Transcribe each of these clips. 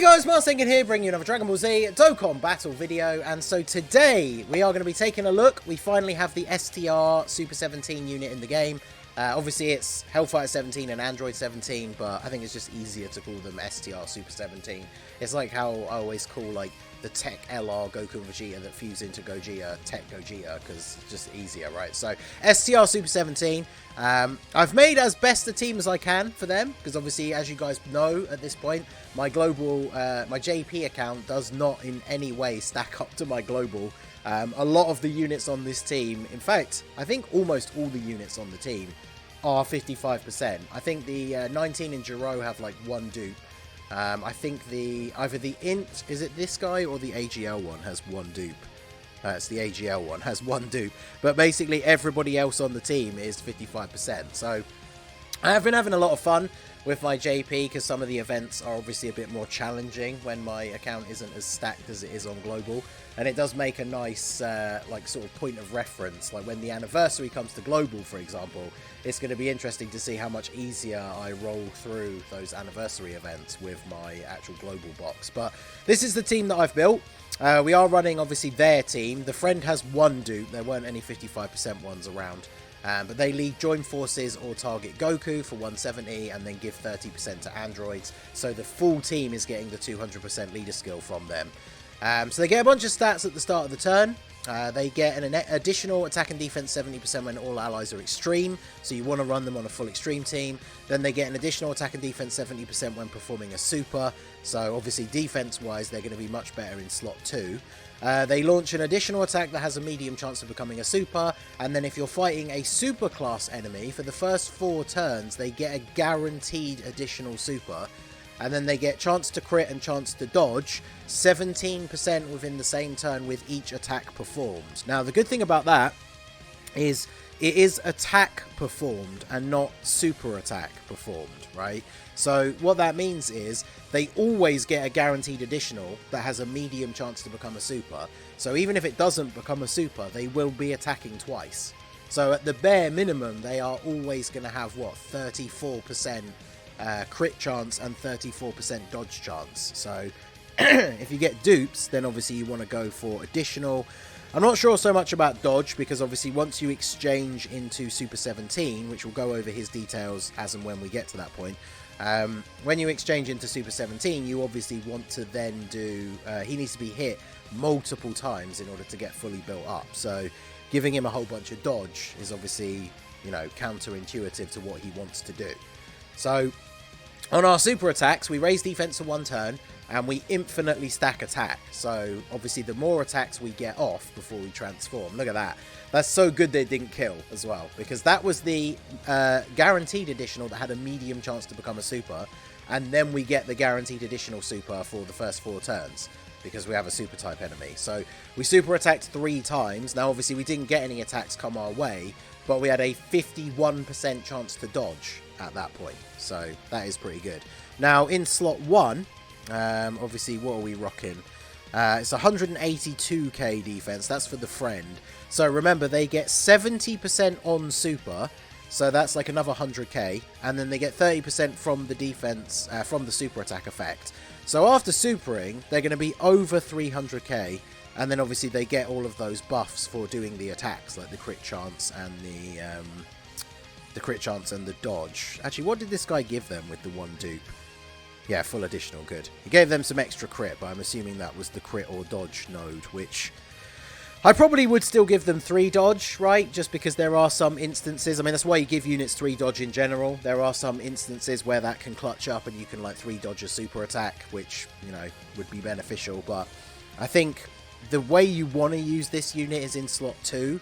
guys, MASSACRED here, bringing you another Dragon Ball Z Dokkan battle video, and so today we are going to be taking a look. We finally have the STR Super 17 unit in the game. Obviously it's Hellfighter 17 and Android 17, but I think it's just easier to call them STR Super 17. It's like how I always call like the Tech LR Goku and Vegeta that fuse into Gogeta, Tech Gogeta, because it's just easier, right? So STR Super 17, I've made as best a team as I can for them, because obviously, as you guys know at this point, my global, my JP account does not in any way stack up to my global. A lot of the units on this team, in fact, I think almost all the units on the team are 55%. I think the 19 in Jiro have like one dupe. I think either the Int, is it this guy, or the AGL one has one dupe. It's the AGL one, has one dupe. But basically everybody else on the team is 55%. So I have been having a lot of fun with my JP, because some of the events are obviously a bit more challenging when my account isn't as stacked as it is on global. And it does make a nice like sort of point of reference, like when the anniversary comes to global, for example. It's going to be interesting to see how much easier I roll through those anniversary events with my actual global box. But this is the team that I've built. We are running obviously their team. The friend has one dupe. There weren't any 55% ones around. But they lead Join Forces or target Goku for 170 and then give 30% to androids. So the full team is getting the 200% leader skill from them. So they get a bunch of stats at the start of the turn. They get an additional attack and defense 70% when all allies are extreme, so you want to run them on a full extreme team. Then they get an additional attack and defense 70% when performing a super, so obviously defense wise they're going to be much better in slot 2. They launch an additional attack that has a medium chance of becoming a super, and then if you're fighting a super class enemy, for the first 4 turns they get a guaranteed additional super. And then they get chance to crit and chance to dodge 17% within the same turn with each attack performed. Now, the good thing about that is it is attack performed and not super attack performed, right? So what that means is they always get a guaranteed additional that has a medium chance to become a super. So even if it doesn't become a super, they will be attacking twice. So at the bare minimum, they are always going to have, what, 34% crit chance and 34% dodge chance. So if you get dupes, then obviously you want to go for additional. I'm not sure so much about dodge, because obviously once you exchange into Super 17, which we'll go over his details as and when we get to that point, when you exchange into Super 17, you obviously want to then do, he needs to be hit multiple times in order to get fully built up. So giving him a whole bunch of dodge is obviously, you know, counterintuitive to what he wants to do. So on our super attacks, we raise defense for 1 turn and we infinitely stack attack. So obviously the more attacks we get off before we transform, look at that. That's so good they didn't kill as well, because that was the guaranteed additional that had a medium chance to become a super, and then we get the guaranteed additional super for the first 4 turns because we have a super type enemy. So we super attacked 3 times. Now obviously we didn't get any attacks come our way, but we had a 51% chance to dodge at that point, so that is pretty good. Now in slot 1, obviously what are we rocking? It's 182k defense. That's for the friend. So remember, they get 70% on super, so that's like another 100k, and then they get 30% from the defense, from the super attack effect. So after supering, they're going to be over 300k, and then obviously they get all of those buffs for doing the attacks, like the crit chance and the crit chance and the dodge. Actually, what did this guy give them with the 1 dupe? Yeah, full additional, good. He gave them some extra crit, but I'm assuming that was the crit or dodge node, which I probably would still give them 3 dodge, right? Just because there are some instances, I mean, that's why you give units 3 dodge in general. There are some instances where that can clutch up and you can like 3 dodge a super attack, which, you know, would be beneficial. But I think the way you want to use this unit is in slot 2.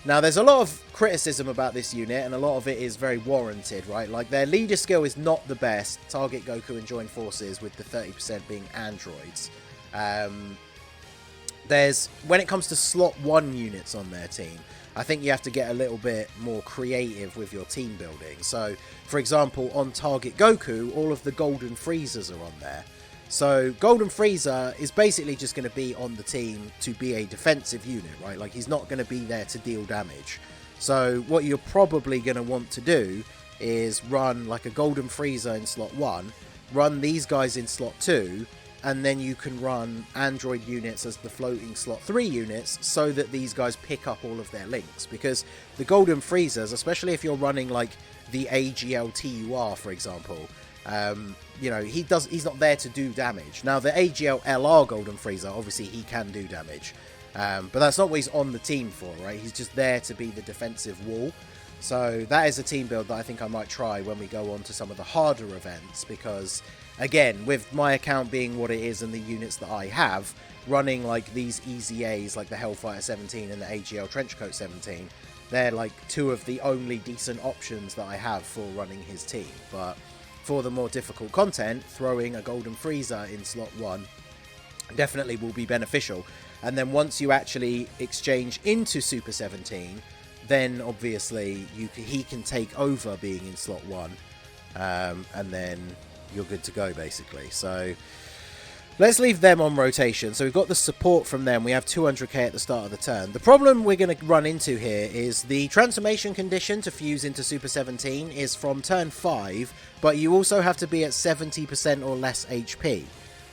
Now, there's a lot of criticism about this unit, and a lot of it is very warranted, right? Like, their leader skill is not the best. Target Goku and Join Forces, with the 30% being androids. When it comes to slot 1 units on their team, I think you have to get a little bit more creative with your team building. So, for example, on Target Goku, all of the Golden Freezers are on there. So Golden Freezer is basically just going to be on the team to be a defensive unit, right? Like, he's not going to be there to deal damage. So what you're probably going to want to do is run like a Golden Freezer in slot 1, run these guys in slot 2, and then you can run android units as the floating slot 3 units so that these guys pick up all of their links. Because the golden freezers, especially if you're running like the AGL-TUR, for example, you know, he's not there to do damage. Now, the AGL-LR golden freezer, obviously he can do damage, but that's not what he's on the team for, right? He's just there to be the defensive wall. So that is a team build that I think I might try when we go on to some of the harder events, because again, with my account being what it is and the units that I have, running like these EZAs like the Hellfighter 17 and the AGL Trenchcoat 17, they're like 2 of the only decent options that I have for running his team. But for the more difficult content, throwing a golden freezer in slot 1 definitely will be beneficial. And then once you actually exchange into Super 17, then obviously he can take over being in slot 1, and then you're good to go, basically. So let's leave them on rotation. So we've got the support from them. We have 200k at the start of the turn. The problem we're going to run into here is the transformation condition to fuse into Super 17 is from turn 5, but you also have to be at 70% or less HP.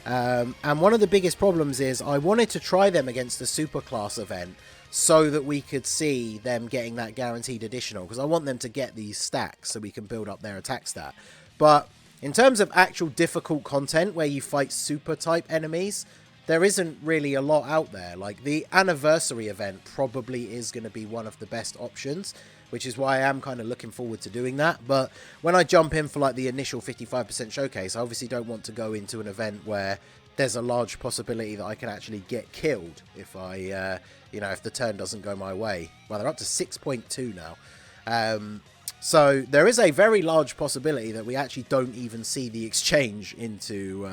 And one of the biggest problems is I wanted to try them against the super class event so that we could see them getting that guaranteed additional, because I want them to get these stacks so we can build up their attack stat. But in terms of actual difficult content where you fight super type enemies, there isn't really a lot out there. Like the anniversary event probably is going to be one of the best options, which is why I am kind of looking forward to doing that. But when I jump in for like the initial 55% showcase, I obviously don't want to go into an event where there's a large possibility that I can actually get killed if I, you know, if the turn doesn't go my way. Well, they're up to 6.2 now. So there is a very large possibility that we actually don't even see the exchange into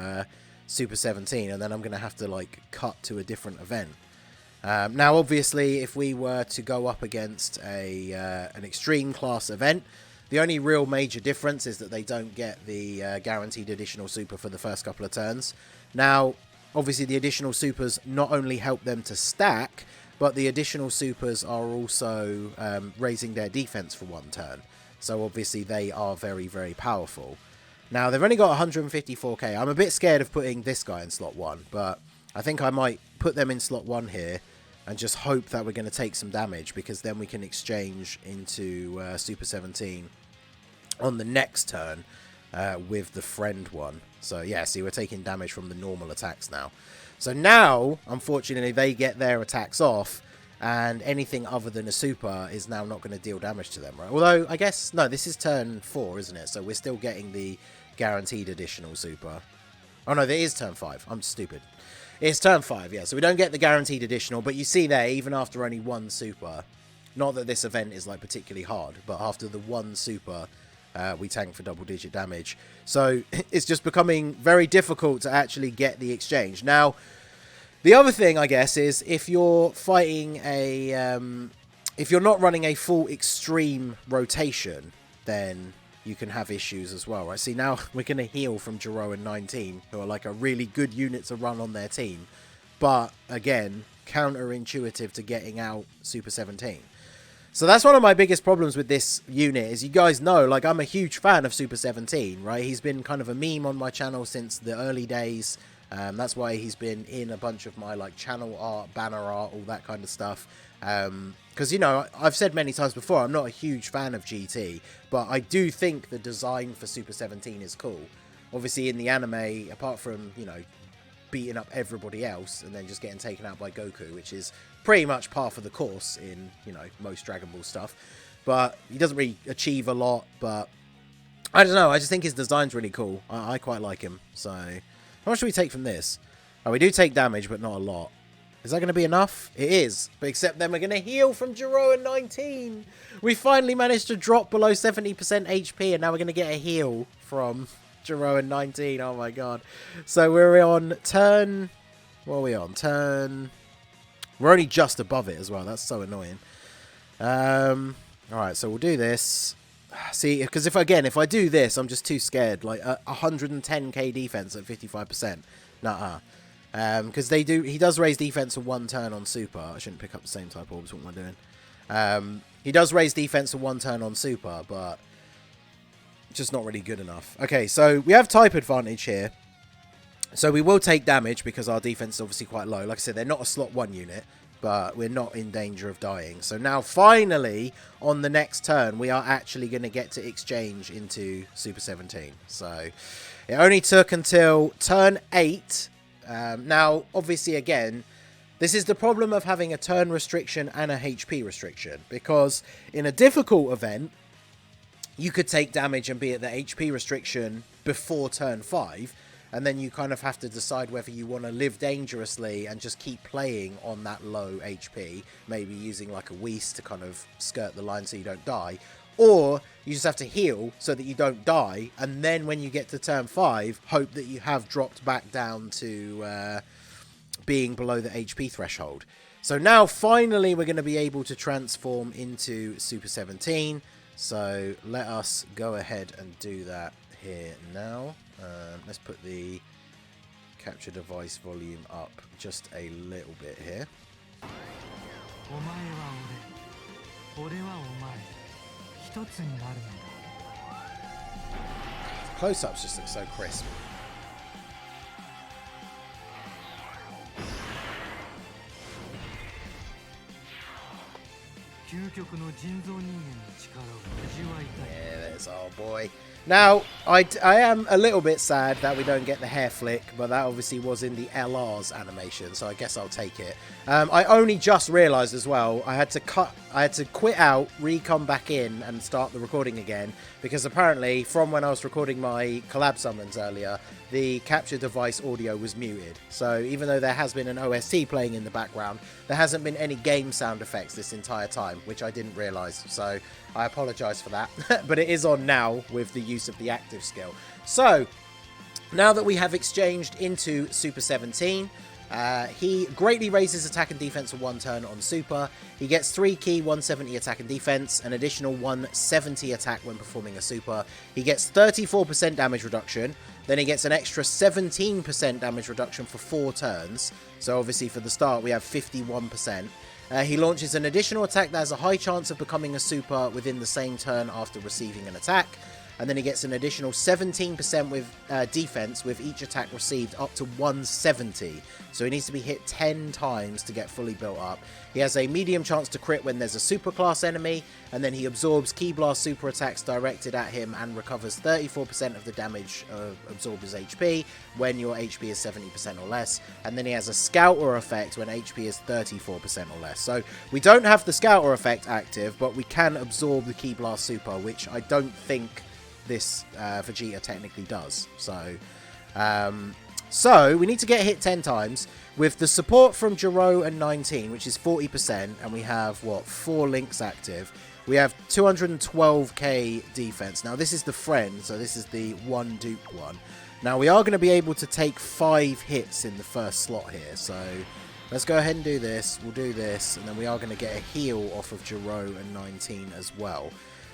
Super 17, and then I'm going to have to like cut to a different event. Now, obviously, if we were to go up against an extreme class event, the only real major difference is that they don't get the guaranteed additional super for the first couple of turns. Now, obviously, the additional supers not only help them to stack, but the additional supers are also raising their defense for 1 turn. So, obviously, they are very, very powerful. Now, they've only got 154k. I'm a bit scared of putting this guy in slot 1, but I think I might put them in slot 1 here and just hope that we're going to take some damage, because then we can exchange into Super 17 on the next turn with the friend one. So yeah, see, we're taking damage from the normal attacks now. So now, unfortunately, they get their attacks off, and anything other than a super is now not going to deal damage to them, right? Although, I guess, no, this is turn 4, isn't it? So we're still getting the guaranteed additional super. Oh no, that is turn 5. I'm stupid. It's turn 5, yeah. So we don't get the guaranteed additional, but you see there, even after only 1 super, not that this event is like particularly hard, but after the 1 super, we tank for double-digit damage. So it's just becoming very difficult to actually get the exchange. Now, the other thing, I guess, is if you're fighting a... if you're not running a full extreme rotation, then you can have issues as well, right? See, now we're going to heal from Jiro and 19, who are like a really good unit to run on their team. But, again, counterintuitive to getting out Super 17. So that's one of my biggest problems with this unit, is you guys know, like, I'm a huge fan of Super 17, right? He's been kind of a meme on my channel since the early days. That's why he's been in a bunch of my, like, channel art, banner art, all that kind of stuff. Because, you know, I've said many times before, I'm not a huge fan of GT, but I do think the design for Super 17 is cool. Obviously, in the anime, apart from, you know, beating up everybody else and then just getting taken out by Goku, which is pretty much par for the course in, you know, most Dragon Ball stuff. But he doesn't really achieve a lot, but I don't know, I just think his design's really cool. I quite like him. So, how much do we take from this? Oh, we do take damage, but not a lot. Is that going to be enough? It is. But except then we're going to heal from Jiro and 19. We finally managed to drop below 70% HP, and now we're going to get a heal from Jiro and 19. Oh my god. So we're on turn... What are we on? Turn... We're only just above it as well. That's so annoying. Alright, so we'll do this. See, because if I do this, I'm just too scared. Like, 110k defense at 55%. Nuh-uh. Because he does raise defense for 1 turn on super. I shouldn't pick up the same type orbs. What am I doing? He does raise defense for 1 turn on super, but just not really good enough. Okay, so we have type advantage here. So we will take damage because our defense is obviously quite low. Like I said, they're not a slot 1 unit, but we're not in danger of dying. So now finally, on the next turn, we are actually going to get to exchange into Super 17. So it only took until turn 8. Now, obviously, again, this is the problem of having a turn restriction and a HP restriction. Because in a difficult event, you could take damage and be at the HP restriction before turn 5. And then you kind of have to decide whether you want to live dangerously and just keep playing on that low HP, maybe using like a Whis to kind of skirt the line so you don't die, or you just have to heal so that you don't die, and then when you get to turn 5, hope that you have dropped back down to being below the HP threshold. So now finally we're going to be able to transform into Super 17, so let us go ahead and do that here now. Let's put the capture device volume up just a little bit here. Close-ups just look so crisp. Yeah, there's our boy. Now, I am a little bit sad that we don't get the hair flick, but that obviously was in the LR's animation, so I guess I'll take it. I only just realised as well, I had to quit out, come back in, and start the recording again, because apparently, from when I was recording my collab summons earlier, the capture device audio was muted. So even though there has been an OST playing in the background, there hasn't been any game sound effects this entire time, which I didn't realise. So I apologise for that. But it is on now with the use of the active skill. So now that we have exchanged into Super 17, he greatly raises attack and defense for 1 turn on Super. He gets 3 key, 170 attack and defense, an additional 170 attack when performing a Super. He gets 34% damage reduction. Then he gets an extra 17% damage reduction for 4 turns. So obviously for the start we have 51%. He launches an additional attack that has a high chance of becoming a Super within the same turn after receiving an attack. And then he gets an additional 17% with defense with each attack received up to 170. So he needs to be hit 10 times to get fully built up. He has a medium chance to crit when there's a super class enemy, and then he absorbs Ki Blast super attacks directed at him and recovers 34% of the damage absorbed as HP when your HP is 70% or less. And then he has a Scouter effect when HP is 34% or less. So we don't have the Scouter effect active, but we can absorb the Ki Blast super, which I don't think this Vegeta technically does. So we need to get hit 10 times with the support from Jiro and 19, which is 40%, and we have what, 4 links active. We have 212k defense. Now this is the friend, so this is the 1 Duke one. Now we are going to be able to take 5 hits in the first slot here, so let's go ahead and do this. We'll do this, and then we are going to get a heal off of Jiro and 19 as well.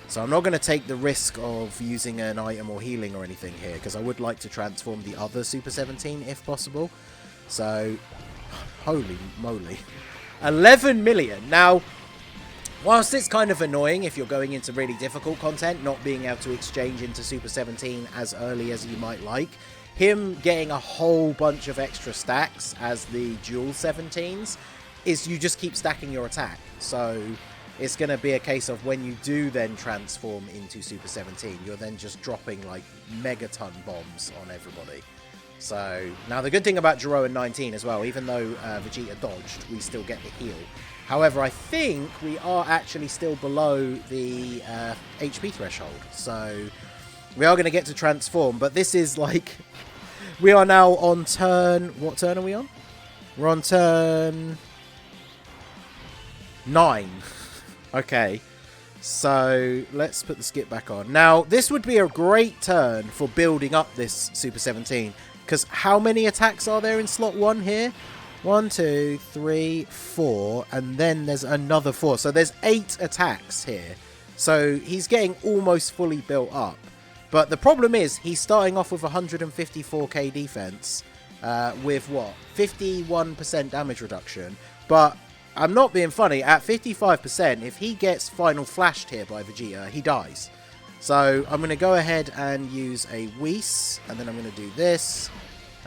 So I'm not going to take the risk of using an item or healing or anything here, because I would like to transform the other Super 17 if possible. So, holy moly. 11 million. Now, whilst it's kind of annoying if you're going into really difficult content, not being able to exchange into Super 17 as early as you might like, him getting a whole bunch of extra stacks as the dual 17s is you just keep stacking your attack. So it's going to be a case of when you do then transform into Super 17, you're then just dropping like megaton bombs on everybody. So now the good thing about Jiro and 19 as well, even though Vegeta dodged, we still get the heal. However, I think we are actually still below the HP threshold. So we are going to get to transform, but this is like, we are now on turn, what turn are we on? We're on turn 9. Okay, so let's put the skip back on. Now, this would be a great turn for building up this Super 17, because how many attacks are there in slot 1 here? 1, 2, 3, 4, and then there's another 4. So there's 8 attacks here. So he's getting almost fully built up. But the problem is, he's starting off with 154k defense with what? 51% damage reduction. But I'm not being funny, at 55%, if he gets final flashed here by Vegeta, he dies. So I'm going to go ahead and use a Whis, and then I'm going to do this,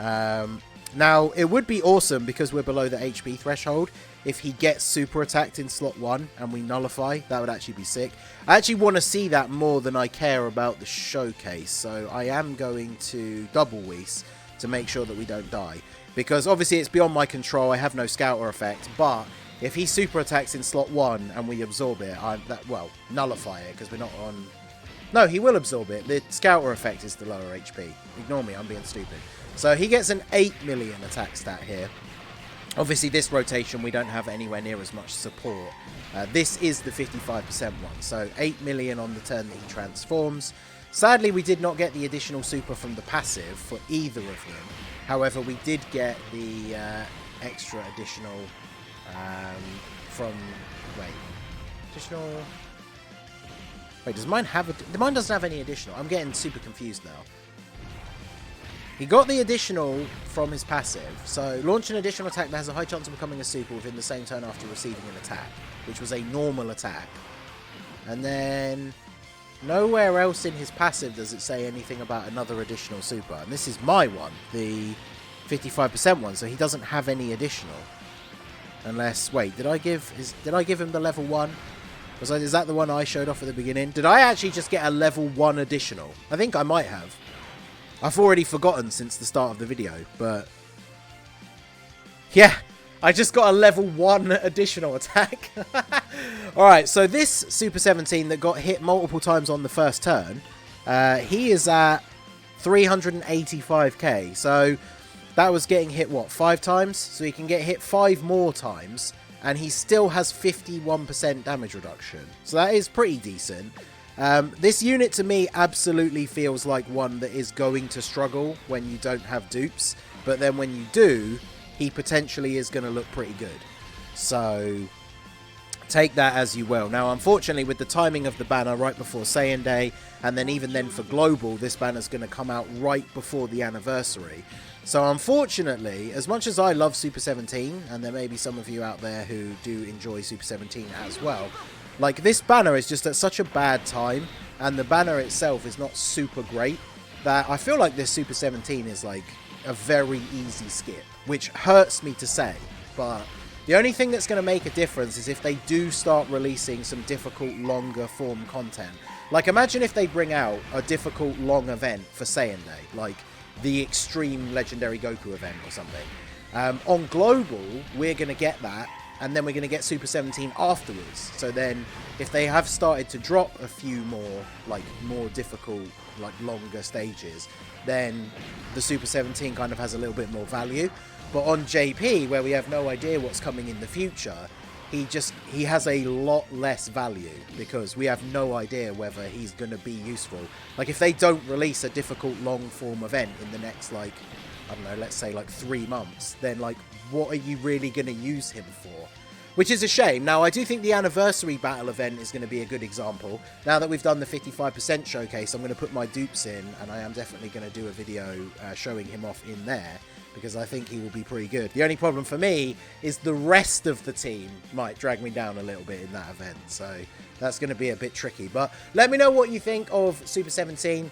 Now, it would be awesome, because we're below the HP threshold, if he gets super attacked in slot 1 and we nullify. That would actually be sick. I actually want to see that more than I care about the showcase, so I am going to double Whis to make sure that we don't die. Because obviously it's beyond my control, I have no scouter effect, but if he super attacks in slot 1 and we absorb it, well, nullify it, because we're not on... No, he will absorb it. The scouter effect is the lower HP. Ignore me, I'm being stupid. So he gets an 8 million attack stat here. Obviously, this rotation, we don't have anywhere near as much support. This is the 55% one. So 8 million on the turn that he transforms. Sadly, we did not get the additional super from the passive for either of them. However, we did get the extra additional from... Wait, does mine have... Mine doesn't have any additional. I'm getting super confused now. He got the additional from his passive. So, launch an additional attack that has a high chance of becoming a super within the same turn after receiving an attack, which was a normal attack. And then, nowhere else in his passive does it say anything about another additional super. And this is my one, the 55% one, so he doesn't have any additional. Unless, wait, did I give him the level 1? Is that the one I showed off at the beginning? Did I actually just get a level 1 additional? I think I might have. I've already forgotten since the start of the video, but... yeah, I just got a level 1 additional attack. Alright, so this Super 17 that got hit multiple times on the first turn, he is at 385k. So that was getting hit, what, 5 times? So he can get hit 5 more times, and he still has 51% damage reduction. So that is pretty decent. This unit to me absolutely feels like one that is going to struggle when you don't have dupes, but then when you do, he potentially is going to look pretty good. So take that as you will. Now, unfortunately, with the timing of the banner right before Saiyan Day, and then even then for Global, this banner is going to come out right before the anniversary. So unfortunately, as much as I love Super 17, and there may be some of you out there who do enjoy Super 17 as well, like, this banner is just at such a bad time, and the banner itself is not super great, that I feel like this Super 17 is, like, a very easy skip, which hurts me to say, but the only thing that's going to make a difference is if they do start releasing some difficult, longer form content. Like, imagine if they bring out a difficult, long event for Saiyan Day, like the Extreme Legendary Goku event or something. On Global, we're going to get that, and then we're going to get Super 17 afterwards. So then, if they have started to drop a few more, like, more difficult, like, longer stages, then the Super 17 kind of has a little bit more value. But on JP, where we have no idea what's coming in the future, he has a lot less value, because we have no idea whether he's going to be useful. Like, if they don't release a difficult long-form event in the next, like, I don't know, let's say, like, 3 months, then, like, what are you really going to use him for? Which is a shame. Now, I do think the anniversary battle event is going to be a good example. Now that we've done the 55% showcase, I'm going to put my dupes in, and I am definitely going to do a video showing him off in there, because I think he will be pretty good. The only problem for me is the rest of the team might drag me down a little bit in that event, so that's going to be a bit tricky. But let me know what you think of Super 17.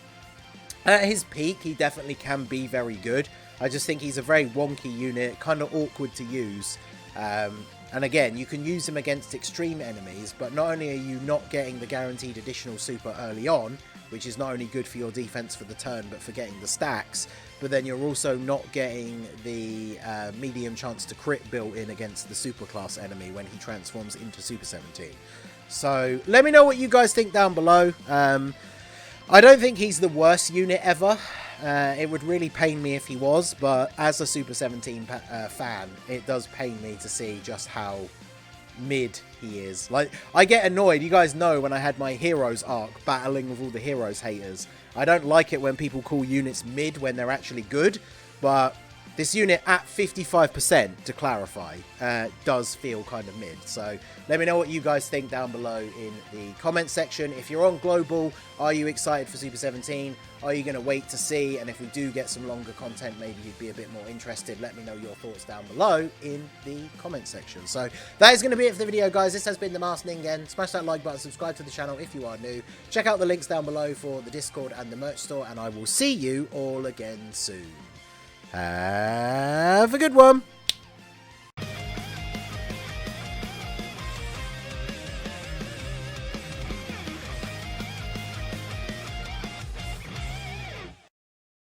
At his peak, he definitely can be very good. I just think he's a very wonky unit, kind of awkward to use. And again, you can use him against extreme enemies, but not only are you not getting the guaranteed additional super early on, which is not only good for your defense for the turn, but for getting the stacks, but then you're also not getting the medium chance to crit built in against the superclass enemy when he transforms into Super 17. So let me know what you guys think down below. I don't think he's the worst unit ever. It would really pain me if he was, but as a Super 17 fan, it does pain me to see just how mid he is. Like, I get annoyed. You guys know when I had my Heroes arc battling with all the Heroes haters. I don't like it when people call units mid when they're actually good, but this unit at 55%, to clarify, does feel kind of mid. So let me know what you guys think down below in the comment section. If you're on Global, are you excited for Super 17? Are you going to wait to see? And if we do get some longer content, maybe you'd be a bit more interested. Let me know your thoughts down below in the comment section. So that is going to be it for the video, guys. This has been the Masked Ningen. Smash that like button, subscribe to the channel if you are new. Check out the links down below for the Discord and the merch store, and I will see you all again soon. Have a good one.